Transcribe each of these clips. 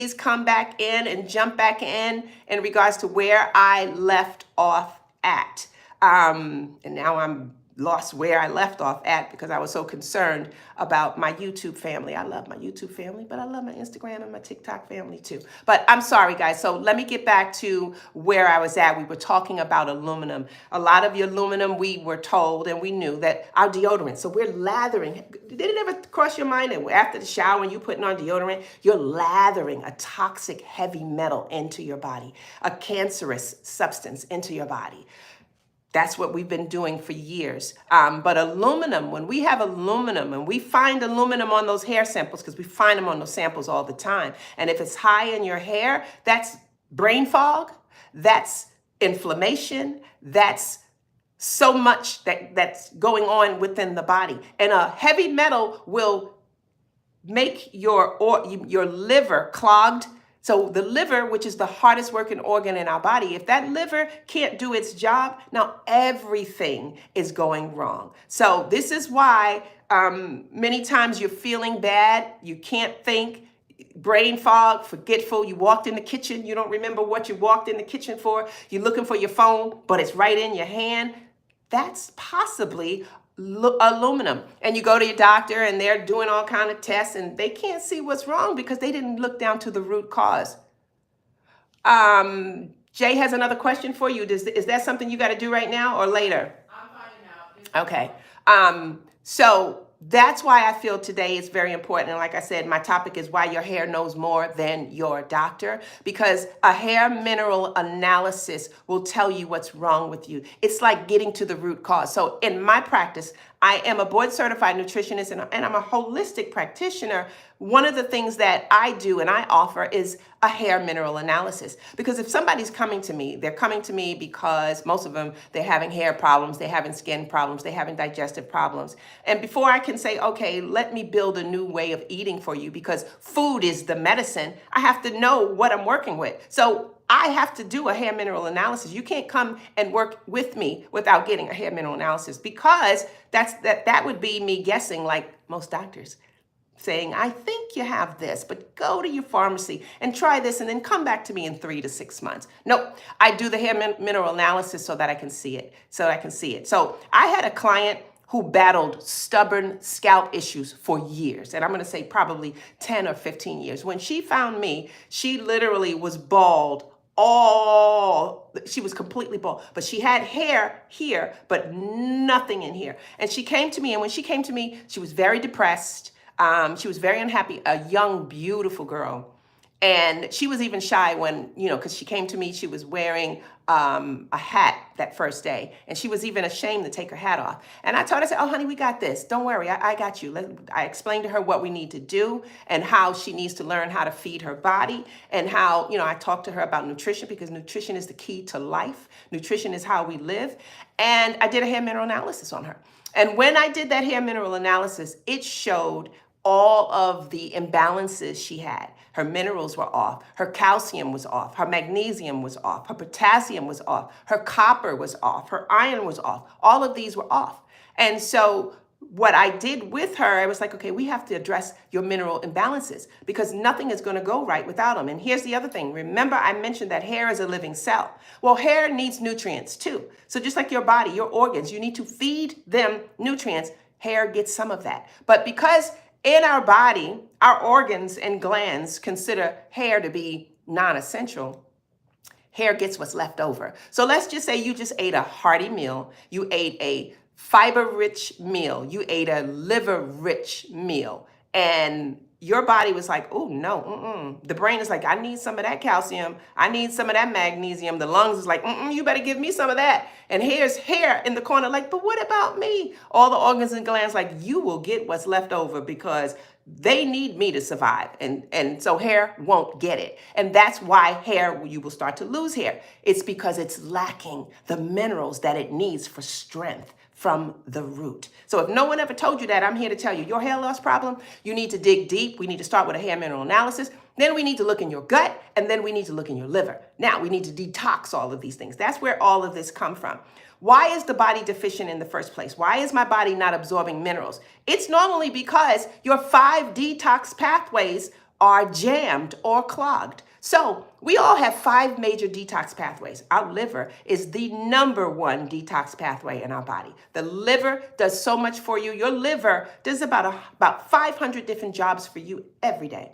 please come back in and jump back in regards to where I left off at. And now I'm lost where I left off at because I was so concerned about my YouTube family. I love my YouTube family, but I love my Instagram and my TikTok family too. But I'm sorry, guys. So let me get back to where I was at. We were talking about aluminum. A lot of the aluminum, we were told and we knew that our deodorant. So we're lathering. Did it ever cross your mind that after the shower, when you're putting on deodorant, you're lathering a toxic heavy metal into your body, a cancerous substance into your body? That's what we've been doing for years. But aluminum, when we have aluminum and we find aluminum on those hair samples, because we find them on those samples all the time. And if it's high in your hair, that's brain fog, that's inflammation, that's so much that's going on within the body. And a heavy metal will make your liver clogged. So the liver, which is the hardest working organ in our body, if that liver can't do its job, now everything is going wrong. So this is why many times you're feeling bad, you can't think, brain fog, forgetful. You walked in the kitchen, you don't remember what you walked in the kitchen for. You're looking for your phone, but it's right in your hand. That's possibly aluminum. And you go to your doctor and they're doing all kind of tests and they can't see what's wrong because they didn't look down to the root cause. Jay has another question for you. Is that something you got to do right now or later? I'm finding out. Okay. So that's why I feel today is very important. And like I said, my topic is why your hair knows more than your doctor, because a hair mineral analysis will tell you what's wrong with you. It's like getting to the root cause. So in my practice, I am a board certified nutritionist and I'm a holistic practitioner. One of the things that I do and I offer is a hair mineral analysis. Because if somebody's coming to me, they're coming to me because most of them, they're having hair problems, they're having skin problems, they're having digestive problems. And before I can say, okay, let me build a new way of eating for you because food is the medicine, I have to know what I'm working with. So I have to do a hair mineral analysis. You can't come and work with me without getting a hair mineral analysis because that would be me guessing like most doctors saying, I think you have this, but go to your pharmacy and try this and then come back to me in 3 to 6 months. Nope, I do the hair mineral analysis so that I can see it, So I had a client who battled stubborn scalp issues for years. And I'm gonna say probably 10 or 15 years. When she found me, she literally was bald. She was completely bald, but she had hair here, but nothing in here. And she came to me, and when she came to me, she was very depressed. She was very unhappy, a young, beautiful girl. And she was even shy when, because she came to me, she was wearing a hat that first day. And she was even ashamed to take her hat off. And I told her, I said, oh, honey, we got this. Don't worry, I got you. I explained to her what we need to do and how she needs to learn how to feed her body and how, I talked to her about nutrition because nutrition is the key to life. Nutrition is how we live. And I did a hair mineral analysis on her. And when I did that hair mineral analysis, it showed all of the imbalances she had. Her minerals were off. Her calcium was off. Her magnesium was off. Her potassium was off. Her copper was off. Her iron was off. All of these were off. And so what I did with her, I was like, okay, we have to address your mineral imbalances because nothing is going to go right without them. And here's the other thing. Remember, I mentioned that hair is a living cell. Well, hair needs nutrients too. So just like your body, your organs, you need to feed them nutrients. Hair gets some of that. But because in our body, our organs and glands consider hair to be non-essential, hair gets what's left over. So let's just say you just ate a hearty meal. You ate a fiber-rich meal. You ate a liver-rich meal. And your body was like, oh, no, The brain is like, I need some of that calcium. I need some of that magnesium. The lungs is like, you better give me some of that. And here's hair in the corner like, but what about me? All the organs and glands like, you will get what's left over because they need me to survive. And so hair won't get it. And that's why hair, you will start to lose hair. It's because it's lacking the minerals that it needs for strength from the root. So if no one ever told you that, I'm here to tell you, your hair loss problem, you need to dig deep. We need to start with a hair mineral analysis. Then we need to look in your gut, and then we need to look in your liver. Now we need to detox all of these things. That's where all of this come from. Why is the body deficient in the first place? Why is my body not absorbing minerals? It's normally because your 5 detox pathways are jammed or clogged. So we all have 5 major detox pathways. Our liver is the number one detox pathway in our body. The liver does so much for you. Your liver does about 500 different jobs for you every day.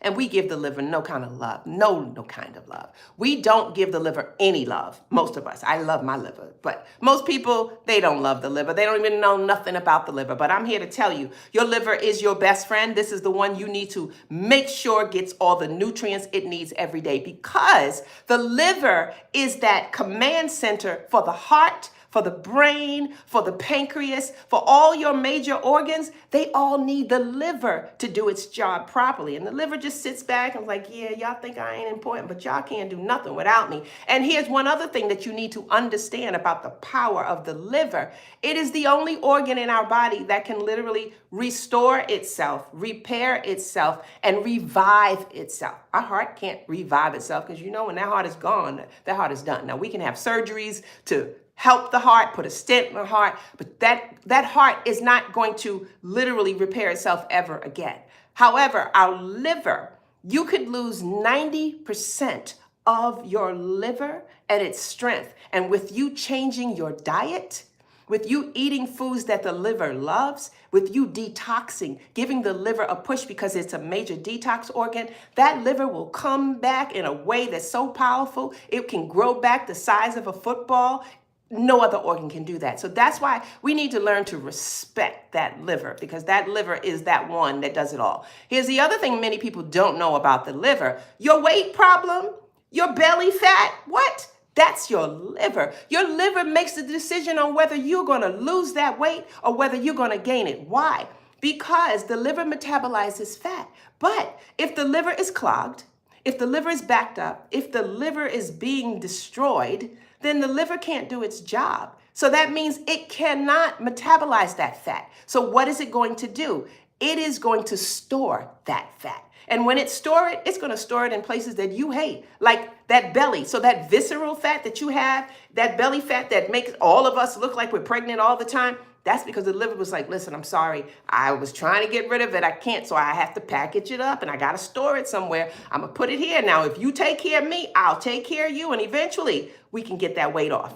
And we give the liver no kind of love, no kind of love. We don't give the liver any love, most of us. I love my liver, but most people, they don't love the liver. They don't even know nothing about the liver. But I'm here to tell you, your liver is your best friend. This is the one you need to make sure gets all the nutrients it needs every day, because the liver is that command center for the heart, for the brain, for the pancreas, for all your major organs. They all need the liver to do its job properly. And the liver just sits back and is like, yeah, y'all think I ain't important, but y'all can't do nothing without me. And here's one other thing that you need to understand about the power of the liver. It is the only organ in our body that can literally restore itself, repair itself, and revive itself. Our heart can't revive itself, because you know when that heart is gone, that heart is done. Now, we can have surgeries to help the heart, put a stent in the heart, but that heart is not going to literally repair itself ever again. However, our liver, you could lose 90% of your liver and its strength. And with you changing your diet, with you eating foods that the liver loves, with you detoxing, giving the liver a push because it's a major detox organ, that liver will come back in a way that's so powerful, it can grow back the size of a football. No other organ can do that. So that's why we need to learn to respect that liver, because that liver is that one that does it all. Here's the other thing many people don't know about the liver. Your weight problem, your belly fat, what? That's your liver. Your liver makes the decision on whether you're going to lose that weight or whether you're going to gain it. Why? Because the liver metabolizes fat. But if the liver is clogged, if the liver is backed up, if the liver is being destroyed, then the liver can't do its job. So that means it cannot metabolize that fat. So what is it going to do? It is going to store that fat. And when it stores it, it's going to store it in places that you hate, like that belly. So that visceral fat that you have, that belly fat that makes all of us look like we're pregnant all the time, that's because the liver was like, listen, I'm sorry. I was trying to get rid of it. I can't. So I have to package it up and I got to store it somewhere. I'm going to put it here. Now, if you take care of me, I'll take care of you. And eventually we can get that weight off.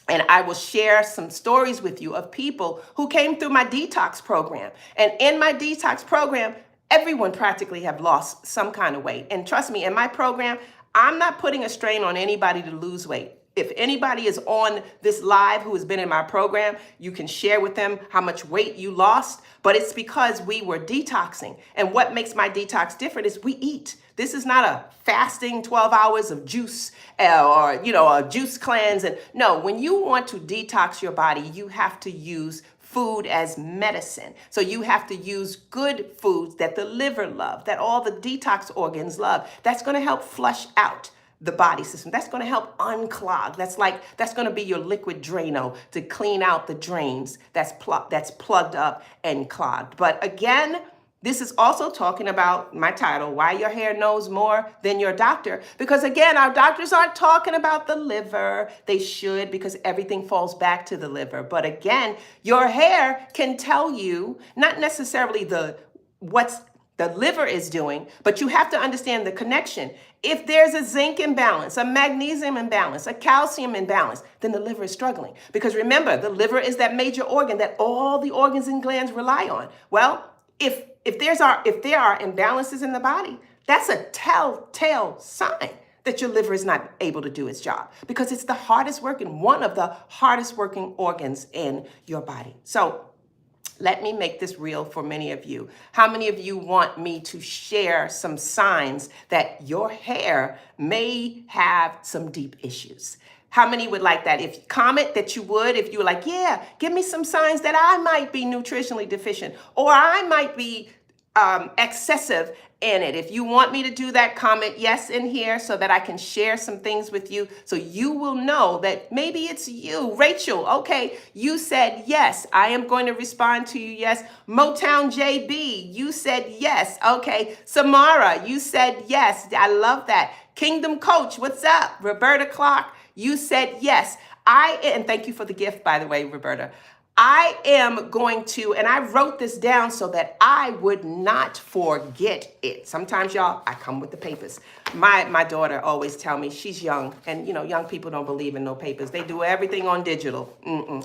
And I will share some stories with you of people who came through my detox program. And in my detox program, everyone practically have lost some kind of weight. And trust me, in my program, I'm not putting a strain on anybody to lose weight. If anybody is on this live who has been in my program, you can share with them how much weight you lost, but it's because we were detoxing. And what makes my detox different is we eat. This is not a fasting 12 hours of juice or, a juice cleanse. And no, when you want to detox your body, you have to use food as medicine. So you have to use good foods that the liver loves, that all the detox organs love. That's going to help flush out the body system. That's going to help unclog. That's going to be your liquid Drano to clean out the drains that's plugged up and clogged. But again, this is also talking about my title, Why Your Hair Knows More Than Your Doctor. Because again, our doctors aren't talking about the liver. They should, because everything falls back to the liver. But again, your hair can tell you not necessarily what's the liver is doing, but you have to understand the connection. If there's a zinc imbalance, a magnesium imbalance, a calcium imbalance, then the liver is struggling. Because remember, the liver is that major organ that all the organs and glands rely on. Well, if there are imbalances in the body, that's a telltale sign that your liver is not able to do its job, because it's one of the hardest working organs in your body. So let me make this real for many of you. How many of you want me to share some signs that your hair may have some deep issues? How many would like that? If comment that you would, if you were like, yeah, give me some signs that I might be nutritionally deficient or I might be excessive in it. If you want me to do that, comment yes in here so that I can share some things with you so you will know that maybe it's you. Rachel, okay, you said yes. I am going to respond to you, yes. Motown JB, you said yes. Okay, Samara, you said yes. I love that. Kingdom Coach, what's up? Roberta Clark, you said yes. And thank you for the gift, by the way, Roberta. I am going to, and I wrote this down so that I would not forget it. Sometimes, y'all, I come with the papers. My daughter always tell me, she's young, and young people don't believe in no papers. They do everything on digital.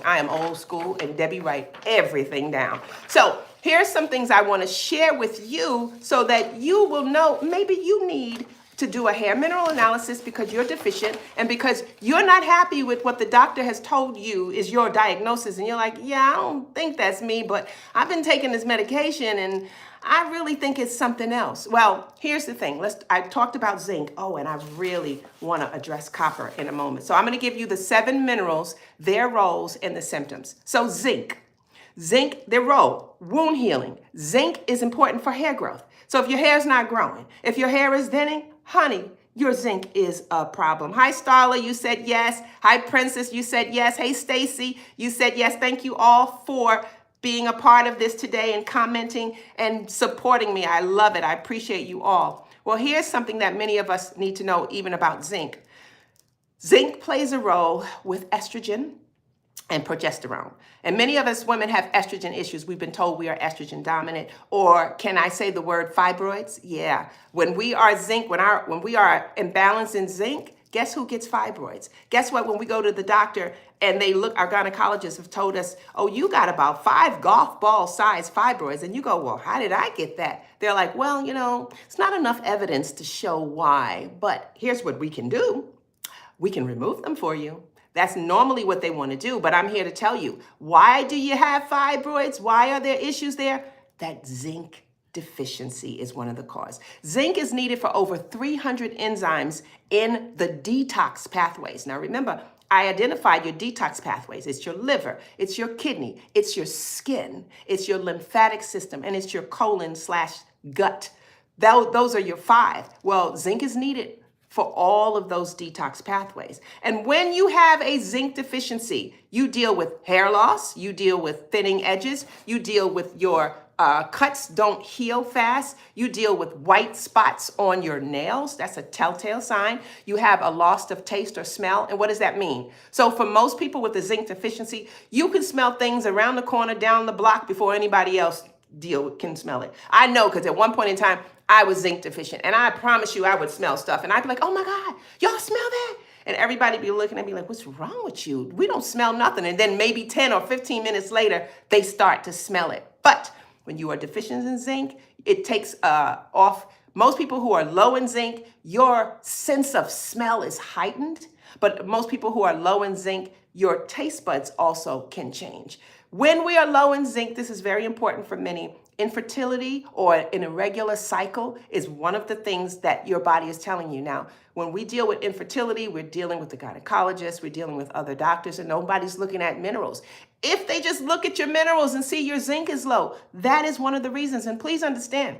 I am old school, and Debbie write everything down. So here's some things I want to share with you so that you will know maybe you need to do a hair mineral analysis because you're deficient and because you're not happy with what the doctor has told you is your diagnosis. And you're like, yeah, I don't think that's me, but I've been taking this medication and I really think it's something else. Well, here's the thing. I talked about zinc. Oh, and I really want to address copper in a moment. So I'm going to give you the 7 minerals, their roles, and the symptoms. So zinc, their role, wound healing. Zinc is important for hair growth. So if your hair is not growing, if your hair is thinning, honey, your zinc is a problem. Hi, Starla, you said yes. Hi, Princess, you said yes. Hey, Stacy, you said yes. Thank you all for being a part of this today and commenting and supporting me. I love it. I appreciate you all. Well, here's something that many of us need to know even about zinc. Zinc plays a role with estrogen and progesterone. And many of us women have estrogen issues. We've been told we are estrogen dominant, or can I say the word fibroids? Yeah. When we are zinc, when we are imbalanced in zinc, guess who gets fibroids? Guess what? When we go to the doctor and they look, our gynecologists have told us, oh, you got about 5 golf ball size fibroids. And you go, well, how did I get that? They're like, well, it's not enough evidence to show why, but here's what we can do. We can remove them for you. That's normally what they want to do, but I'm here to tell you, why do you have fibroids? Why are there issues there? That zinc deficiency is one of the causes. Zinc is needed for over 300 enzymes in the detox pathways. Now remember, I identified your detox pathways. It's your liver, it's your kidney, it's your skin, it's your lymphatic system, and it's your colon/gut. Those are your 5. Well, zinc is needed for all of those detox pathways. And when you have a zinc deficiency, you deal with hair loss, you deal with thinning edges, you deal with your cuts don't heal fast, you deal with white spots on your nails. That's a telltale sign. You have a loss of taste or smell. And what does that mean? So for most people with a zinc deficiency, you can smell things around the corner, down the block before anybody else can smell it. I know, because at one point in time, I was zinc deficient, and I promise you I would smell stuff, and I'd be like, oh my God, y'all smell that? And everybody be looking at me like, what's wrong with you? We don't smell nothing. And then maybe 10 or 15 minutes later, they start to smell it. But when you are deficient in zinc, it takes off. Most people who are low in zinc, your sense of smell is heightened. But most people who are low in zinc, your taste buds also can change. When we are low in zinc, this is very important for many. Infertility or an irregular cycle is one of the things that your body is telling you. Now, when we deal with infertility, we're dealing with the gynecologist, we're dealing with other doctors, and nobody's looking at minerals. If they just look at your minerals and see your zinc is low, that is one of the reasons. And please understand,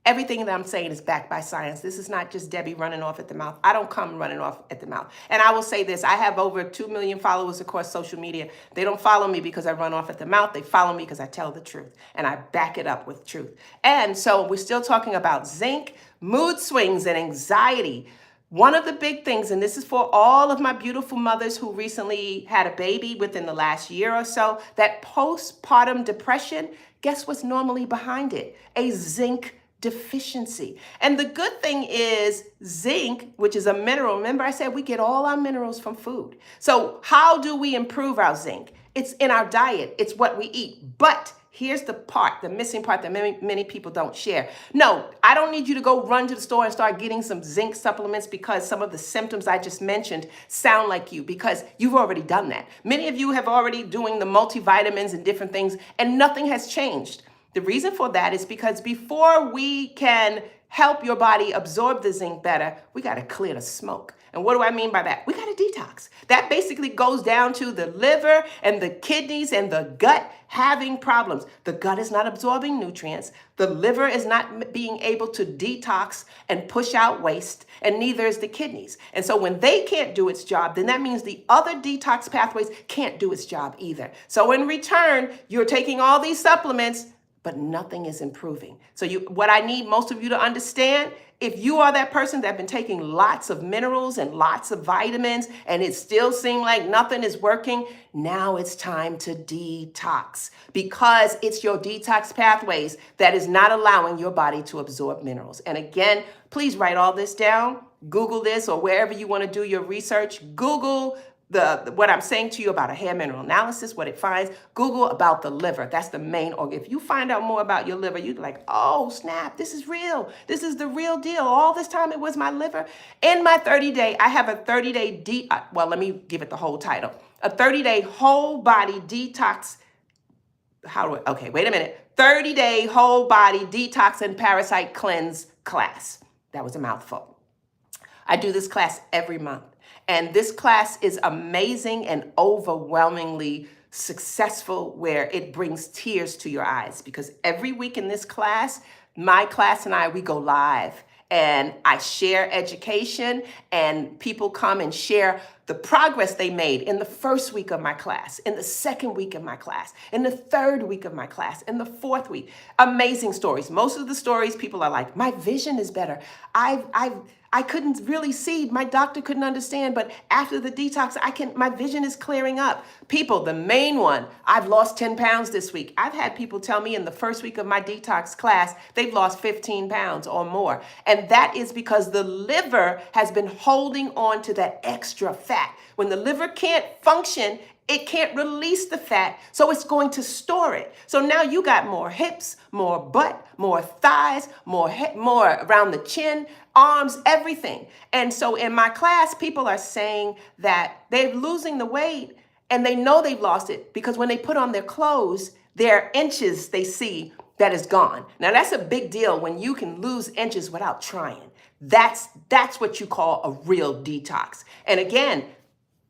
everything that I'm saying is backed by science. This is not just Debbie running off at the mouth. I don't come running off at the mouth. And I will say this, I have over 2 million followers across social media. They don't follow me because I run off at the mouth. They follow me because I tell the truth and I back it up with truth. And so we're still talking about zinc, mood swings, and anxiety. One of the big things, and this is for all of my beautiful mothers who recently had a baby within the last year or so, that postpartum depression, guess what's normally behind it? A zinc deficiency. And the good thing is zinc, which is a mineral. Remember I said we get all our minerals from food. So how do we improve our zinc? It's in our diet. It's what we eat. But here's the part, the missing part that many people don't share. No, I don't need you to go run to the store and start getting some zinc supplements because some of the symptoms I just mentioned sound like you, because you've already done that. Many of you have already doing the multivitamins and different things, and nothing has changed. The reason for that is because before we can help your body absorb the zinc better, we got to clear the smoke. And what do I mean by that? We got to detox. That basically goes down to the liver and the kidneys and the gut having problems. The gut is not absorbing nutrients. The liver is not being able to detox and push out waste, and neither is the kidneys. And so when they can't do its job, then that means the other detox pathways can't do its job either. So in return, you're taking all these supplements, but nothing is improving. So what I need most of you to understand If you are that person that's been taking lots of minerals and lots of vitamins and it still seems like nothing is working, now it's time to detox, because it's your detox pathways that is not allowing your body to absorb minerals. And again, please write all this down. Google this, or wherever you want to do your research. Google what I'm saying to you about a hair mineral analysis, what it finds. Google about the liver. That's the main organ. If you find out more about your liver, you're like, oh, snap, this is real. This is the real deal. All this time it was my liver. In my 30-day, I have a 30-day, well, let me give it the whole title. A 30-day whole body detox. Okay, wait a minute. 30-day whole body detox and parasite cleanse class. That was a mouthful. I do this class every month. And this class is amazing and overwhelmingly successful, where it brings tears to your eyes, because every week in this class, my class and I, we go live and I share education, and people come and share the progress they made in the first week of my class, in the second week of my class, in the third week of my class, in the fourth week. Amazing stories. Most of the stories, people are like, my vision is better. I couldn't really see. My doctor couldn't understand, but after the detox, my vision is clearing up. People, the main one, I've lost 10 pounds this week. I've had people tell me in the first week of my detox class, they've lost 15 pounds or more. And that is because the liver has been holding on to that extra fat. When the liver can't function, it can't release the fat, so it's going to store it. So now you got more hips, more butt, more thighs, more around the chin, arms, everything. And so in my class, people are saying that they're losing the weight and they know they've lost it because when they put on their clothes, their inches they see that is gone. Now that's a big deal when you can lose inches without trying. That's what you call a real detox. And again,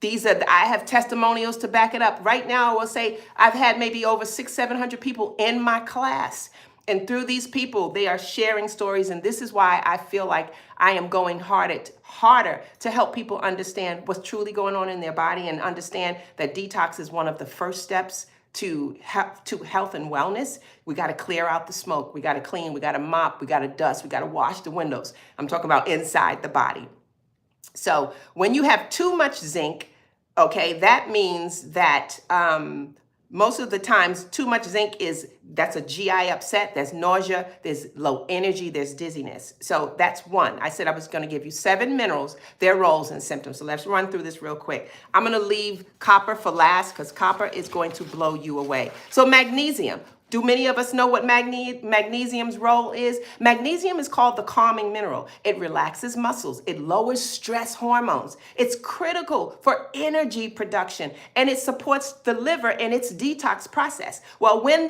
I have testimonials to back it up. Right now, I will say I've had maybe over 600-700 people in my class. And through these people, they are sharing stories. And this is why I feel like I am going harder to help people understand what's truly going on in their body and understand that detox is one of the first steps to health and wellness. We got to clear out the smoke. We got to clean. We got to mop. We got to dust. We got to wash the windows. I'm talking about inside the body. So when you have too much zinc, okay, that means that most of the times too much zinc that's a GI upset, there's nausea, there's low energy, there's dizziness. So that's one. I said I was going to give you 7 minerals, their roles and symptoms. So let's run through this real quick. I'm going to leave copper for last because copper is going to blow you away. So magnesium. Do many of us know what magnesium's role is? Magnesium is called the calming mineral. It relaxes muscles. It lowers stress hormones. It's critical for energy production, and it supports the liver in its detox process. Well, when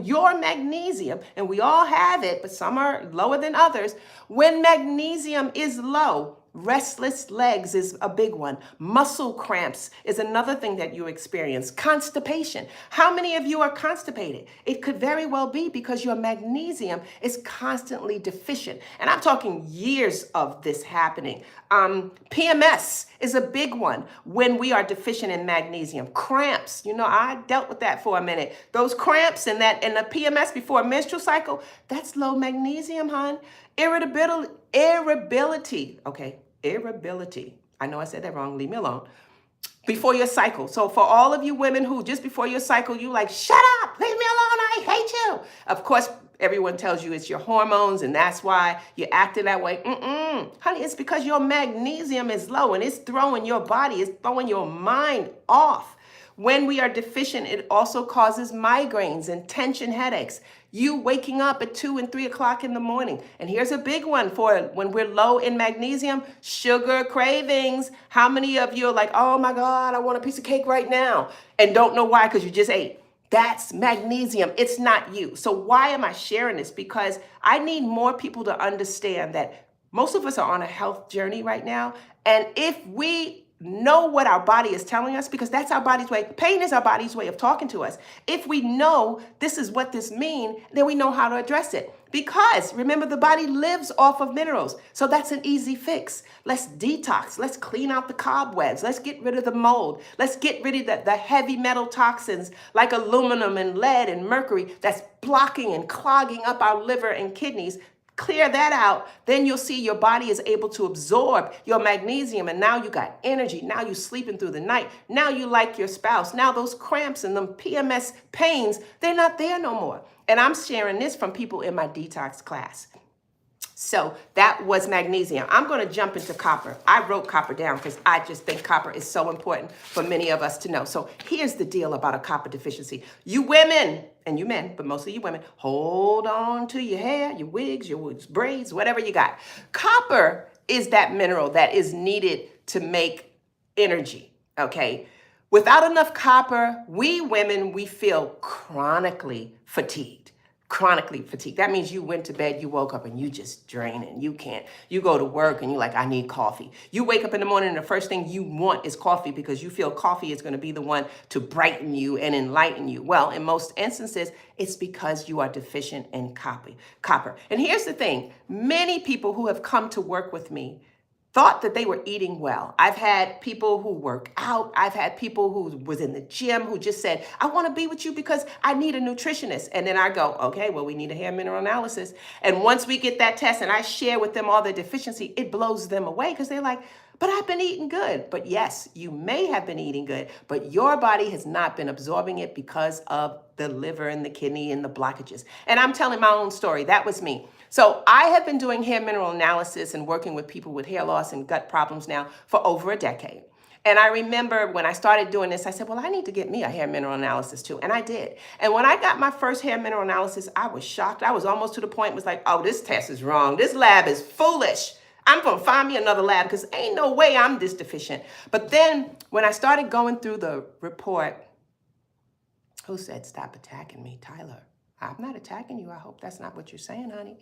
your magnesium, and we all have it, but some are lower than others, when magnesium is low, restless legs is a big one. Muscle cramps is another thing that you experience. Constipation. How many of you are constipated? It could very well be because your magnesium is constantly deficient. And I'm talking years of this happening. PMS is a big one when we are deficient in magnesium. Cramps. I dealt with that for a minute. Those cramps and the PMS before a menstrual cycle, that's low magnesium, hon. Irritability. I know I said that wrong. Leave me alone. Before your cycle. So for all of you women who just before your cycle, you like, shut up, leave me alone, I hate you. Of course, everyone tells you it's your hormones and that's why you're acting that way. Honey, it's because your magnesium is low and it's throwing your body, it's throwing your mind off. When we are deficient, it also causes migraines and tension headaches. You waking up at 2 and 3 o'clock in the morning. And here's a big one for when we're low in magnesium, sugar cravings. How many of you are like, oh my God, I want a piece of cake right now, and don't know why because you just ate? That's magnesium. It's not you. So why am I sharing this? Because I need more people to understand that most of us are on a health journey right now. And if we know what our body is telling us, because that's our body's way. Pain is our body's way of talking to us. If we know this is what this means, then we know how to address it. Because remember, the body lives off of minerals. So that's an easy fix. Let's detox. Let's clean out the cobwebs. Let's get rid of the mold. Let's get rid of the heavy metal toxins like aluminum and lead and mercury that's blocking and clogging up our liver and kidneys, clear that out, then you'll see your body is able to absorb your magnesium, and now you got energy. Now you sleeping through the night. Now you like your spouse. Now those cramps and them PMS pains, they're not there no more. And I'm sharing this from people in my detox class. So that was magnesium. I'm going to jump into copper. I wrote copper down because I just think copper is so important for many of us to know. So here's the deal about a copper deficiency. You women, and you men, but mostly you women, hold on to your hair, your wigs, your braids, whatever you got. Copper is that mineral that is needed to make energy, okay? Without enough copper, we women, we feel chronically fatigued. Chronically fatigued. That means you went to bed, you woke up and you just draining. You can't. You go to work and you're like, I need coffee. You wake up in the morning and the first thing you want is coffee because you feel coffee is going to be the one to brighten you and enlighten you. Well, in most instances, it's because you are deficient in copper. And here's the thing. Many people who have come to work with me thought that they were eating well. I've had people who work out. I've had people who was in the gym who just said, I want to be with you because I need a nutritionist. And then I go, okay, well, we need a hair mineral analysis. And once we get that test and I share with them all the deficiency, it blows them away because they're like, but I've been eating good. But yes, you may have been eating good, but your body has not been absorbing it because of the liver and the kidney and the blockages. And I'm telling my own story. That was me. So I have been doing hair mineral analysis and working with people with hair loss and gut problems now for over a decade. And I remember when I started doing this, I said, well, I need to get me a hair mineral analysis too. And I did. And when I got my first hair mineral analysis, I was shocked. I was almost to the point, was like, oh, this test is wrong. This lab is foolish. I'm going to find me another lab because ain't no way I'm this deficient. But then when I started going through the report, who said stop attacking me? Tyler. I'm not attacking you. I hope that's not what you're saying, honey.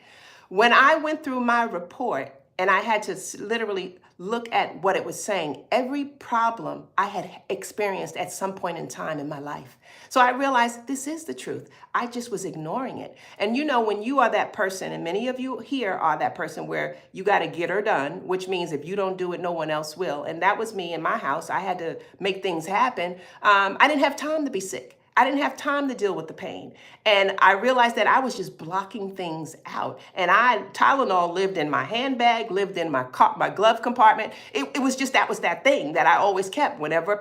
When I went through my report and I had to literally look at what it was saying, every problem I had experienced at some point in time in my life. So I realized this is the truth. I just was ignoring it. And you know, when you are that person, and many of you here are that person where you got to get her done, which means if you don't do it, no one else will. And that was me in my house. I had to make things happen. I didn't have time to be sick. I didn't have time to deal with the pain. And I realized that I was just blocking things out. And Tylenol lived in my handbag, lived in my glove compartment. It was just, that was that thing that I always kept whenever